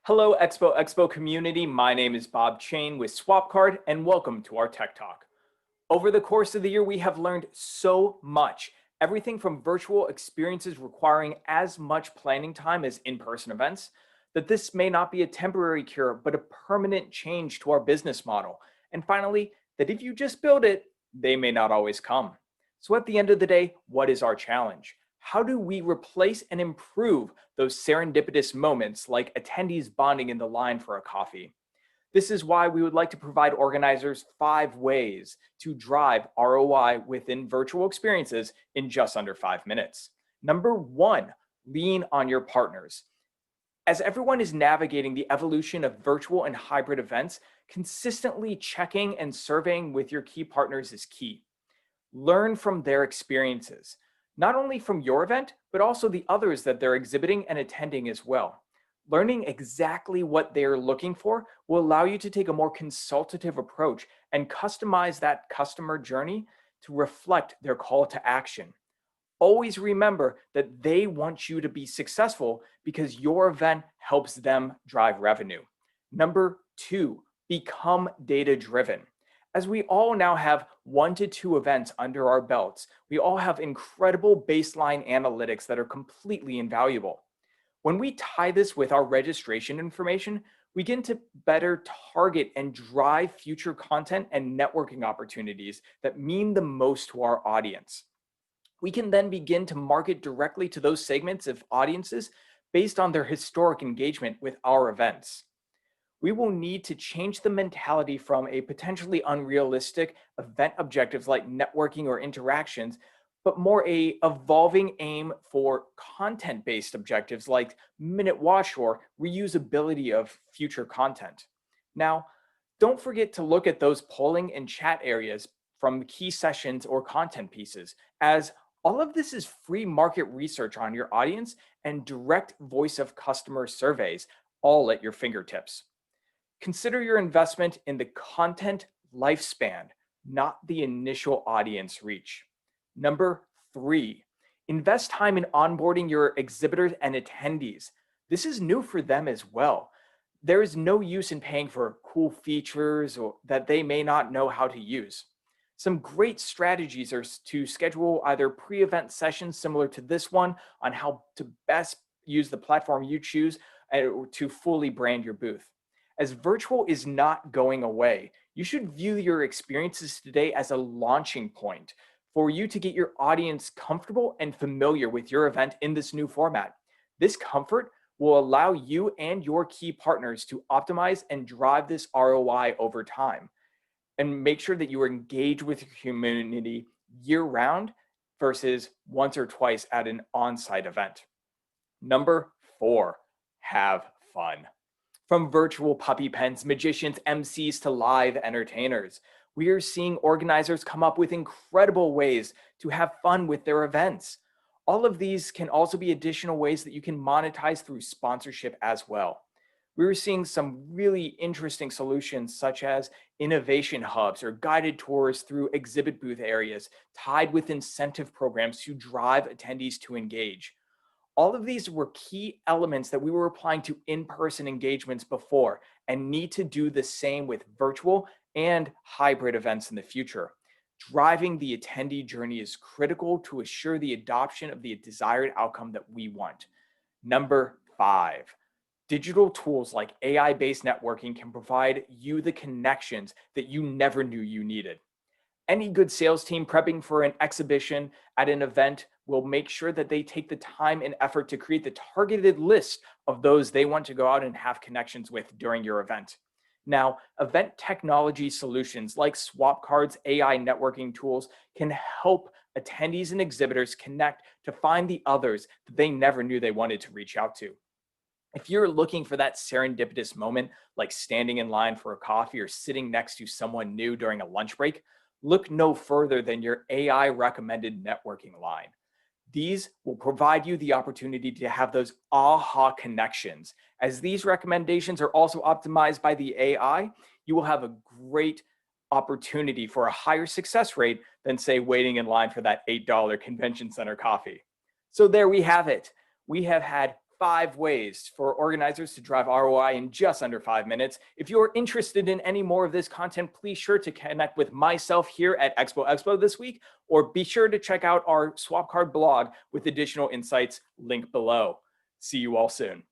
Hello, Expo community. My name is Bob Chain with Swapcard, and welcome to our Tech Talk. Over the course of the year, we have learned so much. Everything from virtual experiences requiring as much planning time as in-person events, that this may not be a temporary cure, but a permanent change to our business model. And finally, that if you just build it, they may not always come. So at the end of the day, what is our challenge? How do we replace and improve those serendipitous moments like attendees bonding in the line for a coffee? This is why we would like to provide organizers 5 ways to drive ROI within virtual experiences in just under 5 minutes. Number 1, lean on your partners. As everyone is navigating the evolution of virtual and hybrid events, consistently checking and surveying with your key partners is key. Learn from their experiences, not only from your event, but also the others that they're exhibiting and attending as well. Learning exactly what they're looking for will allow you to take a more consultative approach and customize that customer journey to reflect their call to action. Always remember that they want you to be successful because your event helps them drive revenue. Number 2, become data-driven. As we all now have 1 to 2 events under our belts, we all have incredible baseline analytics that are completely invaluable. When we tie this with our registration information, we get to better target and drive future content and networking opportunities that mean the most to our audience. We can then begin to market directly to those segments of audiences based on their historic engagement with our events. We will need to change the mentality from a potentially unrealistic event objectives like networking or interactions, but more a evolving aim for content-based objectives like minute watch or reusability of future content. Now, don't forget to look at those polling and chat areas from key sessions or content pieces, as all of this is free market research on your audience and direct voice of customer surveys, all at your fingertips. Consider your investment in the content lifespan, not the initial audience reach. Number 3, invest time in onboarding your exhibitors and attendees. This is new for them as well. There is no use in paying for cool features or that they may not know how to use. Some great strategies are to schedule either pre-event sessions similar to this one on how to best use the platform you choose to fully brand your booth. As virtual is not going away, you should view your experiences today as a launching point for you to get your audience comfortable and familiar with your event in this new format. This comfort will allow you and your key partners to optimize and drive this ROI over time, and make sure that you are engaged with your community year-round versus once or twice at an on-site event. Number 4, have fun. From virtual puppy pens, magicians, MCs to live entertainers, we are seeing organizers come up with incredible ways to have fun with their events. All of these can also be additional ways that you can monetize through sponsorship as well. We're seeing some really interesting solutions such as innovation hubs or guided tours through exhibit booth areas tied with incentive programs to drive attendees to engage. All of these were key elements that we were applying to in-person engagements before and need to do the same with virtual and hybrid events in the future. Driving the attendee journey is critical to assure the adoption of the desired outcome that we want. Number 5, digital tools like AI-based networking can provide you the connections that you never knew you needed. Any good sales team prepping for an exhibition at an event will make sure that they take the time and effort to create the targeted list of those they want to go out and have connections with during your event. Now, event technology solutions like Swapcard's AI networking tools can help attendees and exhibitors connect to find the others that they never knew they wanted to reach out to. If you're looking for that serendipitous moment, like standing in line for a coffee or sitting next to someone new during a lunch break, look no further than your AI recommended networking line. These will provide you the opportunity to have those aha connections. As these recommendations are also optimized by the AI, you will have a great opportunity for a higher success rate than, say, waiting in line for that $8 convention center coffee. So there we have it. We have had 5 ways for organizers to drive ROI in just under 5 minutes. If you're interested in any more of this content, please sure to connect with myself here at Expo this week, or be sure to check out our Swapcard blog with additional insights, link below. See you all soon.